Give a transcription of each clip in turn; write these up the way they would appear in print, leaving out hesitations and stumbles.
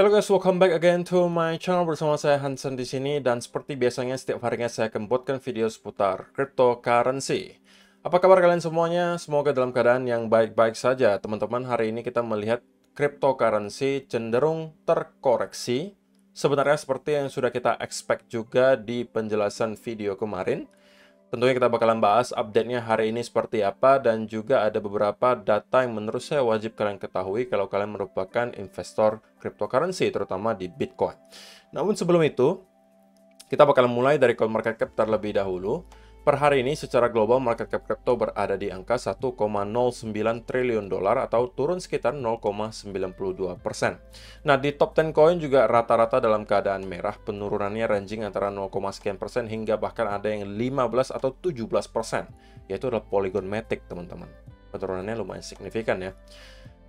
Hello guys, welcome back again to my channel bersama saya Hansen di sini, dan seperti biasanya setiap harinya saya akan buatkan video seputar cryptocurrency. Apa kabar kalian semuanya? Semoga dalam keadaan yang baik-baik saja. Teman-teman, hari ini kita melihat cryptocurrency cenderung terkoreksi. Sebenarnya seperti yang sudah kita expect juga di penjelasan video kemarin. Tentunya kita bakalan bahas update-nya hari ini seperti apa, dan juga ada beberapa data yang menurut saya wajib kalian ketahui kalau kalian merupakan investor cryptocurrency, terutama di Bitcoin. Namun sebelum itu, kita bakalan mulai dari CoinMarketCap terlebih dahulu. Per hari ini secara global market cap crypto berada di angka 1,09 triliun dolar atau turun sekitar 0,92%. Nah, di top 10 coin juga rata-rata dalam keadaan merah, penurunannya ranging antara 0, sekian persen hingga bahkan ada yang 15 atau 17%, yaitu adalah Polygon Matic, teman-teman. Penurunannya lumayan signifikan ya.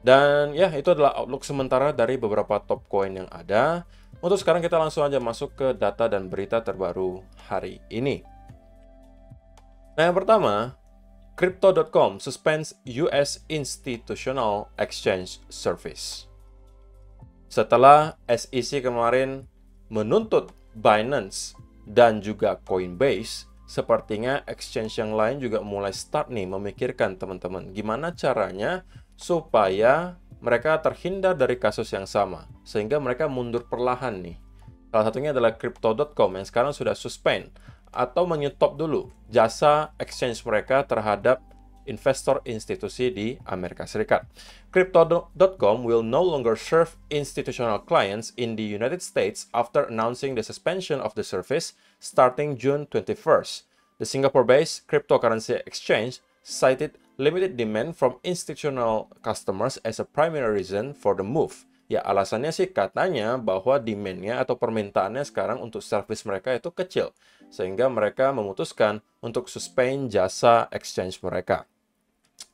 Dan ya, itu adalah outlook sementara dari beberapa top coin yang ada. Untuk sekarang kita langsung aja masuk ke data dan berita terbaru hari ini. Nah, yang pertama, Crypto.com suspends US Institutional Exchange Service. Setelah SEC kemarin menuntut Binance dan juga Coinbase, sepertinya exchange yang lain juga mulai start nih memikirkan, teman-teman, gimana caranya supaya mereka terhindar dari kasus yang sama, sehingga mereka mundur perlahan nih. Salah satunya adalah Crypto.com yang sekarang sudah suspend atau menyetop dulu jasa exchange mereka terhadap investor institusi di Amerika Serikat. Crypto.com will no longer serve institutional clients in the United States after announcing the suspension of the service starting June 21st. The Singapore-based cryptocurrency exchange cited limited demand from institutional customers as a primary reason for the move. Ya, alasannya sih katanya bahwa demand-nya atau permintaannya sekarang untuk service mereka itu kecil, sehingga mereka memutuskan untuk suspend jasa exchange mereka.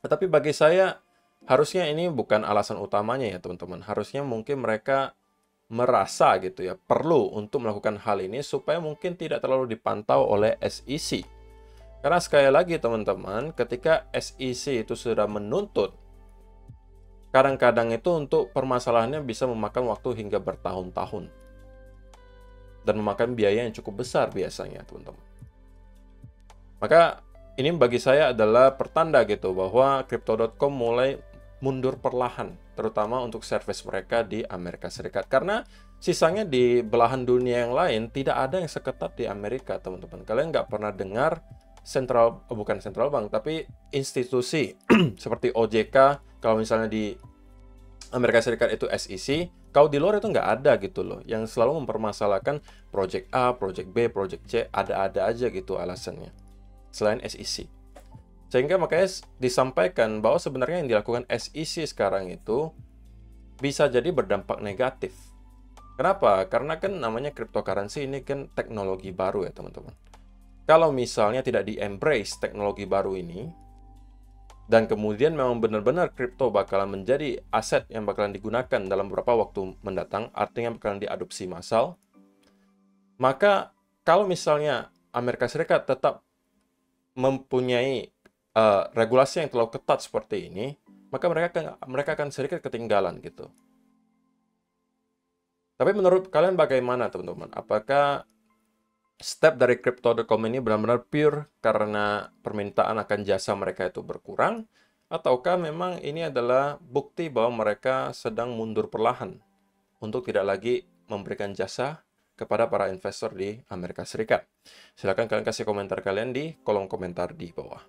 Tetapi bagi saya, harusnya ini bukan alasan utamanya ya, teman-teman. Harusnya mungkin mereka merasa gitu ya, perlu untuk melakukan hal ini supaya mungkin tidak terlalu dipantau oleh SEC. Karena sekali lagi, teman-teman, ketika SEC itu sudah menuntut, kadang-kadang itu untuk permasalahannya bisa memakan waktu hingga bertahun-tahun. Dan memakan biaya yang cukup besar biasanya, teman-teman. Maka ini bagi saya adalah pertanda gitu bahwa Crypto.com mulai mundur perlahan, terutama untuk service mereka di Amerika Serikat. Karena sisanya di belahan dunia yang lain tidak ada yang seketat di Amerika, teman-teman. Kalian nggak pernah dengar bukan central bank, tapi institusi seperti OJK, kalau misalnya di Amerika Serikat itu SEC, kalau di luar itu nggak ada gitu loh, yang selalu mempermasalahkan Project A, Project B, Project C, ada-ada aja gitu alasannya, selain SEC. Sehingga makanya disampaikan bahwa sebenarnya yang dilakukan SEC sekarang itu bisa jadi berdampak negatif. Kenapa? Karena kan namanya cryptocurrency ini kan teknologi baru ya, teman-teman. Kalau misalnya tidak di-embrace teknologi baru ini, dan kemudian memang benar-benar kripto bakalan menjadi aset yang bakalan digunakan dalam beberapa waktu mendatang, artinya bakalan diadopsi massal, maka kalau misalnya Amerika Serikat tetap mempunyai regulasi yang terlalu ketat seperti ini, maka mereka akan sedikit ketinggalan gitu. Tapi menurut kalian bagaimana, teman-teman? Apakah step dari Crypto.com ini benar-benar pure karena permintaan akan jasa mereka itu berkurang, ataukah memang ini adalah bukti bahwa mereka sedang mundur perlahan untuk tidak lagi memberikan jasa kepada para investor di Amerika Serikat? Silahkan kalian kasih komentar kalian di kolom komentar di bawah.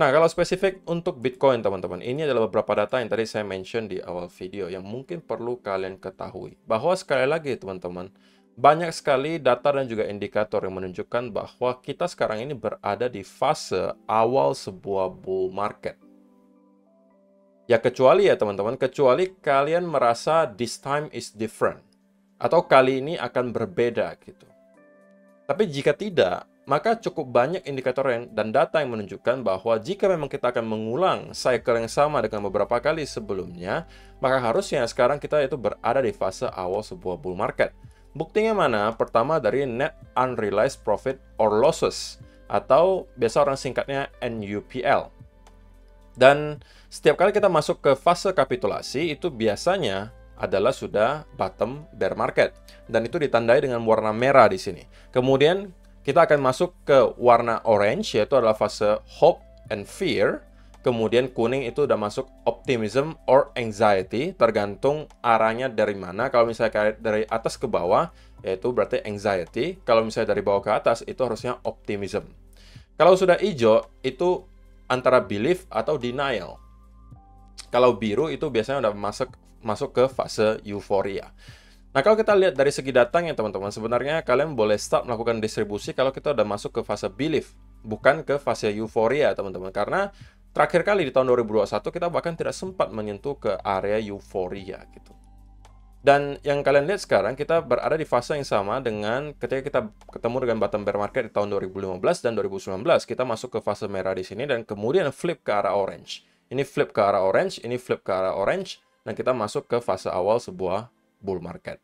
Nah, kalau spesifik untuk Bitcoin, teman-teman, ini adalah beberapa data yang tadi saya mention di awal video yang mungkin perlu kalian ketahui. Bahwa sekali lagi, teman-teman, banyak sekali data dan juga indikator yang menunjukkan bahwa kita sekarang ini berada di fase awal sebuah bull market. Ya, kecuali ya teman-teman, kecuali kalian merasa this time is different, atau kali ini akan berbeda gitu. Tapi jika tidak, maka cukup banyak indikator dan data yang menunjukkan bahwa jika memang kita akan mengulang cycle yang sama dengan beberapa kali sebelumnya, maka harusnya sekarang kita itu berada di fase awal sebuah bull market. Buktinya mana? Pertama dari Net Unrealized Profit or Losses, atau biasa orang singkatnya NUPL. Dan setiap kali kita masuk ke fase kapitulasi, itu biasanya adalah sudah bottom bear market. Dan itu ditandai dengan warna merah di sini. Kemudian kita akan masuk ke warna orange, yaitu adalah fase hope and fear. Kemudian kuning itu udah masuk optimism or anxiety, tergantung arahnya dari mana. Kalau misalnya dari atas ke bawah, yaitu berarti anxiety. Kalau misalnya dari bawah ke atas, itu harusnya optimism. Kalau sudah hijau, itu antara belief atau denial. Kalau biru, itu biasanya udah masuk ke fase euforia. Nah, kalau kita lihat dari segi datangnya, teman-teman, sebenarnya kalian boleh start melakukan distribusi kalau kita udah masuk ke fase belief, bukan ke fase euforia, teman-teman. Karena terakhir kali di tahun 2021, kita bahkan tidak sempat menyentuh ke area euforia, gitu. Dan yang kalian lihat sekarang, kita berada di fase yang sama dengan ketika kita ketemu dengan bottom bear market di tahun 2015 dan 2019. Kita masuk ke fase merah di sini, dan kemudian flip ke arah orange. Ini flip ke arah orange, ini flip ke arah orange, dan kita masuk ke fase awal sebuah bull market.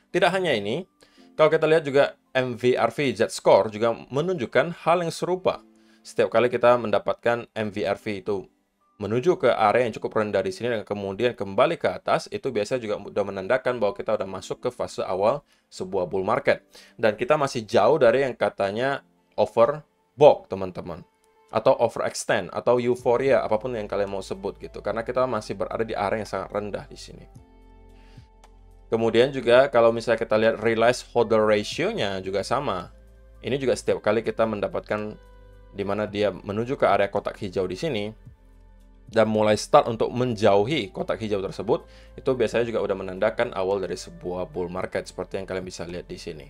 Tidak hanya ini, kalau kita lihat juga MVRV Z-Score juga menunjukkan hal yang serupa. Setiap kali kita mendapatkan MVRV itu menuju ke area yang cukup rendah di sini dan kemudian kembali ke atas, itu biasanya juga sudah menandakan bahwa kita sudah masuk ke fase awal sebuah bull market. Dan kita masih jauh dari yang katanya overbought, teman-teman. Atau overextend, atau euforia, apapun yang kalian mau sebut gitu. Karena kita masih berada di area yang sangat rendah di sini. Kemudian juga kalau misalnya kita lihat realized holder ratio-nya juga sama. Ini juga setiap kali kita mendapatkan di mana dia menuju ke area kotak hijau di sini dan mulai start untuk menjauhi kotak hijau tersebut, itu biasanya juga udah menandakan awal dari sebuah bull market seperti yang kalian bisa lihat di sini.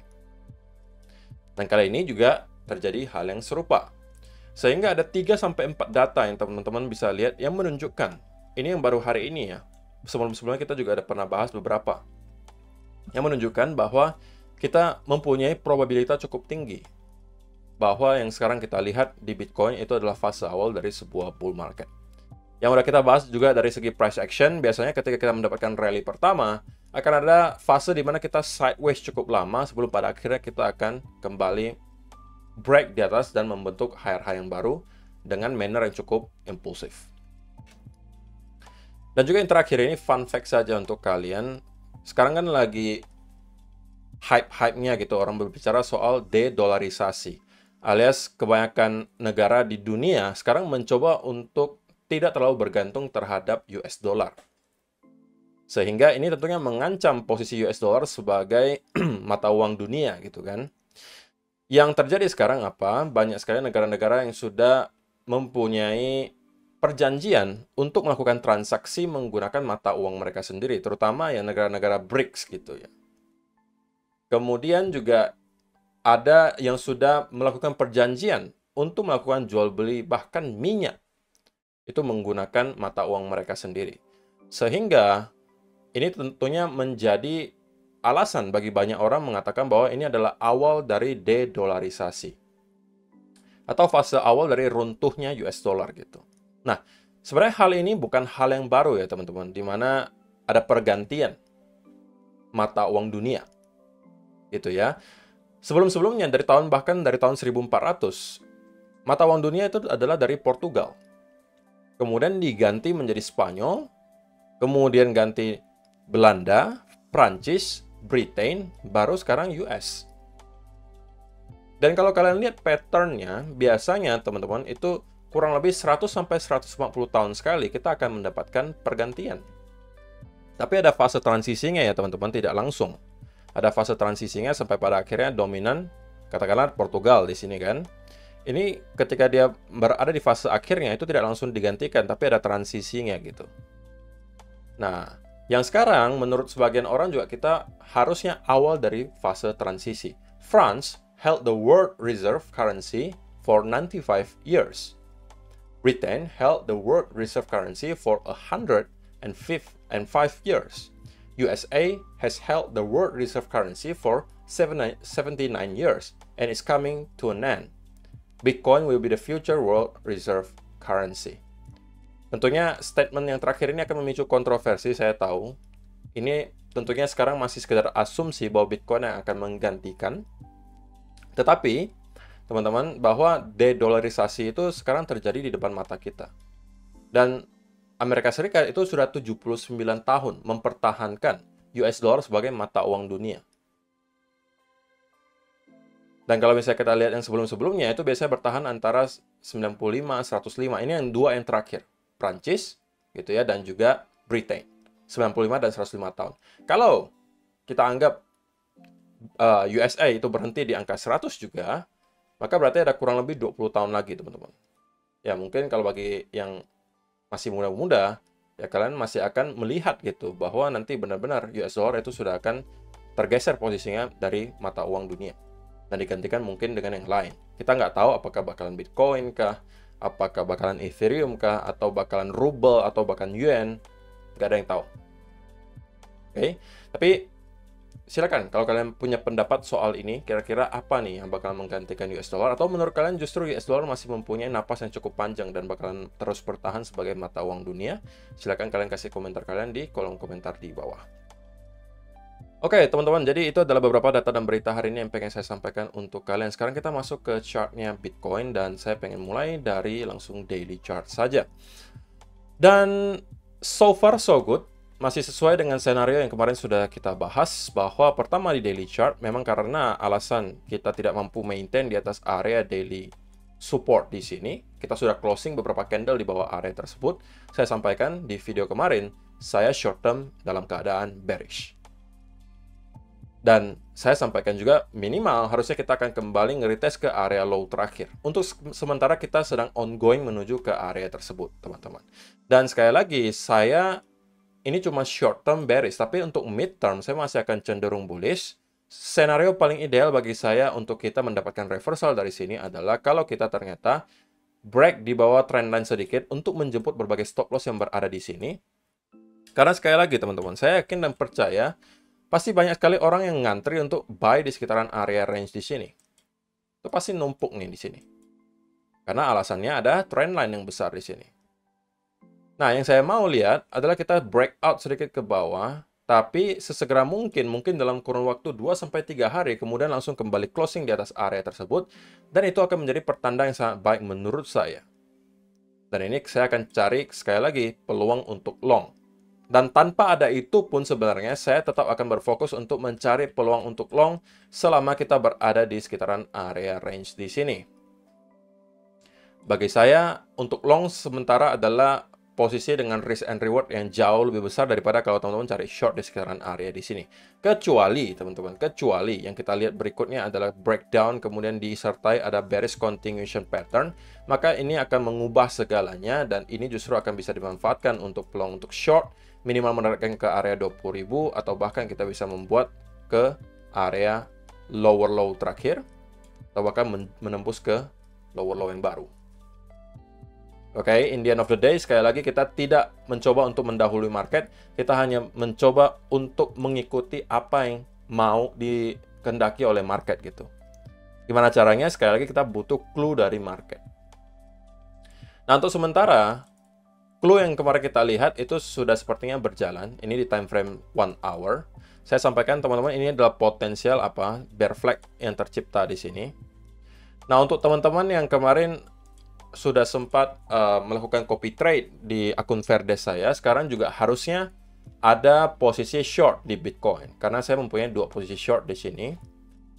Dan kali ini juga terjadi hal yang serupa. Sehingga ada 3-4 data yang teman-teman bisa lihat yang menunjukkan. Ini yang baru hari ini ya. Sebelum-sebelumnya kita juga ada pernah bahas beberapa. Yang menunjukkan bahwa kita mempunyai probabilitas cukup tinggi. Bahwa yang sekarang kita lihat di Bitcoin itu adalah fase awal dari sebuah bull market. Yang udah kita bahas juga dari segi price action, biasanya ketika kita mendapatkan rally pertama, akan ada fase di mana kita sideways cukup lama sebelum pada akhirnya kita akan kembali break di atas dan membentuk higher high yang baru dengan manner yang cukup impulsif. Dan juga yang terakhir ini fun fact saja untuk kalian. Sekarang kan lagi hype-hype-nya gitu, orang berbicara soal de-dollarisasi. Alias kebanyakan negara di dunia sekarang mencoba untuk tidak terlalu bergantung terhadap US dollar. Sehingga ini tentunya mengancam posisi US dollar sebagai mata uang dunia gitu kan. Yang terjadi sekarang apa? Banyak sekali negara-negara yang sudah mempunyai perjanjian untuk melakukan transaksi menggunakan mata uang mereka sendiri, terutama ya negara-negara BRICS gitu ya. Kemudian juga ada yang sudah melakukan perjanjian untuk melakukan jual beli bahkan minyak itu menggunakan mata uang mereka sendiri. Sehingga ini tentunya menjadi alasan bagi banyak orang mengatakan bahwa ini adalah awal dari de-dollarisasi. Atau fase awal dari runtuhnya US dollar gitu. Nah, sebenarnya hal ini bukan hal yang baru ya teman-teman, di mana ada pergantian mata uang dunia. Gitu ya. Sebelum-sebelumnya bahkan dari tahun 1400, mata uang dunia itu adalah dari Portugal. Kemudian diganti menjadi Spanyol, kemudian ganti Belanda, Prancis, Britain, baru sekarang US. Dan kalau kalian lihat pattern-nya, biasanya teman-teman itu kurang lebih 100-150 tahun sekali kita akan mendapatkan pergantian. Tapi ada fase transisinya ya teman-teman, tidak langsung. Ada fase transisinya sampai pada akhirnya dominan, katakanlah Portugal di sini kan. Ini ketika dia berada di fase akhirnya itu tidak langsung digantikan, tapi ada transisinya gitu. Nah, yang sekarang menurut sebagian orang juga kita harusnya awal dari fase transisi. France held the world reserve currency for 95 years. Britain held the world reserve currency for 105 years. USA has held the world reserve currency for 79 years and is coming to an end. Bitcoin will be the future world reserve currency. Tentunya statement yang terakhir ini akan memicu kontroversi, saya tahu. Ini tentunya sekarang masih sekedar asumsi bahwa Bitcoin yang akan menggantikan. Tetapi, teman-teman, bahwa de-dollarisasi itu sekarang terjadi di depan mata kita. Dan Amerika Serikat itu sudah 79 tahun mempertahankan US dollar sebagai mata uang dunia. Dan kalau misalnya kita lihat yang sebelum-sebelumnya, itu biasanya bertahan antara 95, 105. Ini yang dua yang terakhir. Prancis, gitu ya, dan juga Britain. 95 dan 105 tahun. Kalau kita anggap USA itu berhenti di angka 100 juga, maka berarti ada kurang lebih 20 tahun lagi, teman-teman. Ya, mungkin kalau bagi yang masih muda-muda, ya kalian masih akan melihat gitu, bahwa nanti benar-benar US dollar itu sudah akan tergeser posisinya dari mata uang dunia. Dan digantikan mungkin dengan yang lain. Kita nggak tahu apakah bakalan Bitcoin kah, apakah bakalan Ethereum kah, atau bakalan ruble, atau bahkan yuan. Nggak ada yang tahu. Oke, tapi silakan kalau kalian punya pendapat soal ini, kira-kira apa nih yang bakalan menggantikan US dollar, atau menurut kalian justru US dollar masih mempunyai napas yang cukup panjang dan bakalan terus bertahan sebagai mata uang dunia? Silakan kalian kasih komentar kalian di kolom komentar di bawah. Oke, teman-teman, jadi itu adalah beberapa data dan berita hari ini yang pengen saya sampaikan untuk kalian. Sekarang kita masuk ke chartnya Bitcoin, dan saya pengen mulai dari langsung daily chart saja. Dan so far so good, masih sesuai dengan senario yang kemarin sudah kita bahas, bahwa pertama di daily chart, memang karena alasan kita tidak mampu maintain di atas area daily support di sini, kita sudah closing beberapa candle di bawah area tersebut. Saya sampaikan di video kemarin, saya short term dalam keadaan bearish. Dan saya sampaikan juga minimal harusnya kita akan kembali nge-retest ke area low terakhir. Untuk sementara kita sedang ongoing menuju ke area tersebut, teman-teman. Dan sekali lagi, saya ini cuma short term bearish, tapi untuk mid term saya masih akan cenderung bullish. Senario paling ideal bagi saya untuk kita mendapatkan reversal dari sini adalah kalau kita ternyata break di bawah trendline sedikit untuk menjemput berbagai stop loss yang berada di sini. Karena sekali lagi, teman-teman, saya yakin dan percaya pasti banyak sekali orang yang ngantri untuk buy di sekitaran area range di sini. Itu pasti numpuk nih di sini. Karena alasannya ada trendline yang besar di sini. Nah, yang saya mau lihat adalah kita breakout sedikit ke bawah, tapi sesegera mungkin dalam kurun waktu 2-3 hari, kemudian langsung kembali closing di atas area tersebut, dan itu akan menjadi pertanda yang sangat baik menurut saya. Dan ini saya akan cari sekali lagi peluang untuk long. Dan tanpa ada itu pun sebenarnya saya tetap akan berfokus untuk mencari peluang untuk long selama kita berada di sekitaran area range di sini. Bagi saya, untuk long sementara adalah posisi dengan risk and reward yang jauh lebih besar daripada kalau teman-teman cari short di sekitaran area di sini. Kecuali, teman-teman, yang kita lihat berikutnya adalah breakdown, kemudian disertai ada bearish continuation pattern, maka ini akan mengubah segalanya, dan ini justru akan bisa dimanfaatkan untuk peluang untuk short, minimal menaikkan ke area 20.000, atau bahkan kita bisa membuat ke area lower low terakhir, atau bahkan menembus ke lower low yang baru. Oke, in the end of the day, sekali lagi kita tidak mencoba untuk mendahului market, kita hanya mencoba untuk mengikuti apa yang mau dikehendaki oleh market gitu. Gimana caranya? Sekali lagi kita butuh clue dari market. Nah, untuk sementara, clue yang kemarin kita lihat itu sudah sepertinya berjalan. Ini di time frame 1 hour. Saya sampaikan teman-teman, ini adalah potensial bear flag yang tercipta di sini. Nah, untuk teman-teman yang kemarin sudah sempat melakukan copy trade di akun Verdes saya, sekarang juga harusnya ada posisi short di Bitcoin. Karena saya mempunyai 2 posisi short di sini.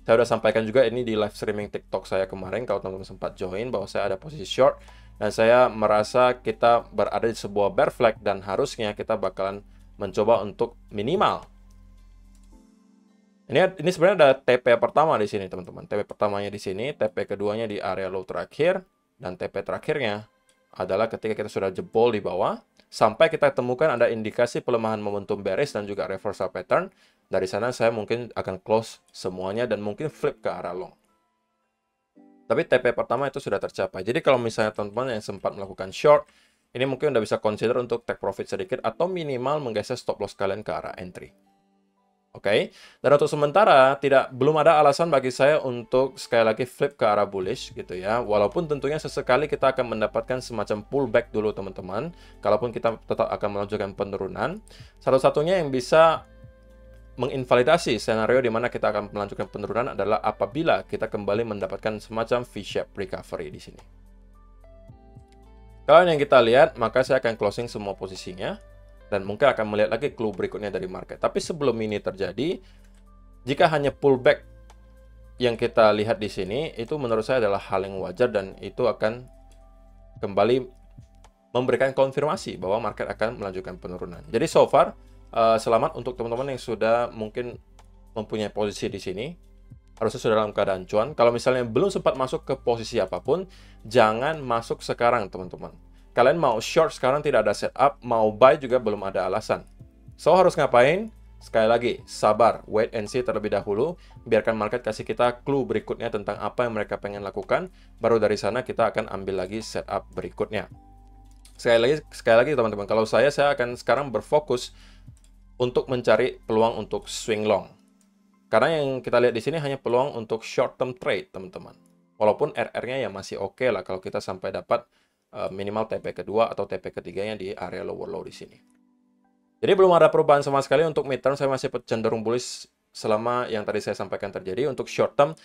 Saya sudah sampaikan juga ini di live streaming TikTok saya kemarin, kalau teman-teman sempat join, bahwa saya ada posisi short. Dan saya merasa kita berada di sebuah bear flag, dan harusnya kita bakalan mencoba untuk minimal. Ini sebenarnya ada TP pertama di sini, teman-teman. TP pertamanya di sini, TP keduanya di area low terakhir, dan TP terakhirnya adalah ketika kita sudah jebol di bawah, sampai kita temukan ada indikasi pelemahan momentum bearish dan juga reversal pattern. Dari sana saya mungkin akan close semuanya dan mungkin flip ke arah long. Tapi TP pertama itu sudah tercapai. Jadi kalau misalnya teman-teman yang sempat melakukan short, ini mungkin udah bisa consider untuk take profit sedikit atau minimal menggeser stop loss kalian ke arah entry. Oke, dan untuk sementara belum ada alasan bagi saya untuk sekali lagi flip ke arah bullish gitu ya. Walaupun tentunya sesekali kita akan mendapatkan semacam pullback dulu teman-teman. Kalaupun kita tetap akan melanjutkan penurunan, satu-satunya yang bisa menginvalidasi senario di mana kita akan melanjutkan penurunan adalah apabila kita kembali mendapatkan semacam V-shape recovery di sini. Kalau yang kita lihat, maka saya akan closing semua posisinya, dan mungkin akan melihat lagi clue berikutnya dari market. Tapi sebelum ini terjadi, jika hanya pullback yang kita lihat di sini, itu menurut saya adalah hal yang wajar, dan itu akan kembali memberikan konfirmasi bahwa market akan melanjutkan penurunan. Jadi so far, selamat untuk teman-teman yang sudah mungkin mempunyai posisi di sini. Harusnya sudah dalam keadaan cuan. Kalau misalnya belum sempat masuk ke posisi apapun, jangan masuk sekarang, teman-teman. Kalian mau short sekarang tidak ada setup, mau buy juga belum ada alasan. So, harus ngapain? Sekali lagi, sabar, wait and see terlebih dahulu. Biarkan market kasih kita clue berikutnya tentang apa yang mereka pengen lakukan. Baru dari sana kita akan ambil lagi setup berikutnya. Sekali lagi teman-teman, kalau saya akan sekarang berfokus untuk mencari peluang untuk swing long. Karena yang kita lihat di sini hanya peluang untuk short term trade, teman-teman. Walaupun RR-nya ya masih oke lah kalau kita sampai dapat minimal TP kedua atau TP ketiganya di area lower low di sini. Jadi belum ada perubahan sama sekali untuk mid term, saya masih cenderung bullish selama yang tadi saya sampaikan terjadi. Untuk short term,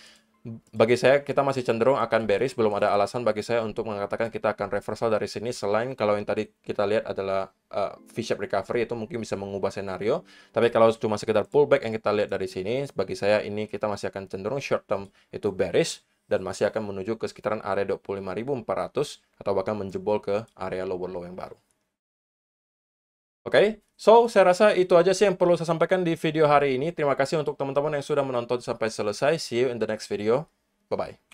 bagi saya kita masih cenderung akan bearish, belum ada alasan bagi saya untuk mengatakan kita akan reversal dari sini, selain kalau yang tadi kita lihat adalah V-shape recovery, itu mungkin bisa mengubah senario. Tapi kalau cuma sekedar pullback yang kita lihat dari sini, bagi saya ini kita masih akan cenderung short term itu bearish, dan masih akan menuju ke sekitaran area 25.400 atau bahkan menjebol ke area lower low yang baru. Oke, so saya rasa itu aja sih yang perlu saya sampaikan di video hari ini. Terima kasih untuk teman-teman yang sudah menonton sampai selesai. See you in the next video. Bye-bye.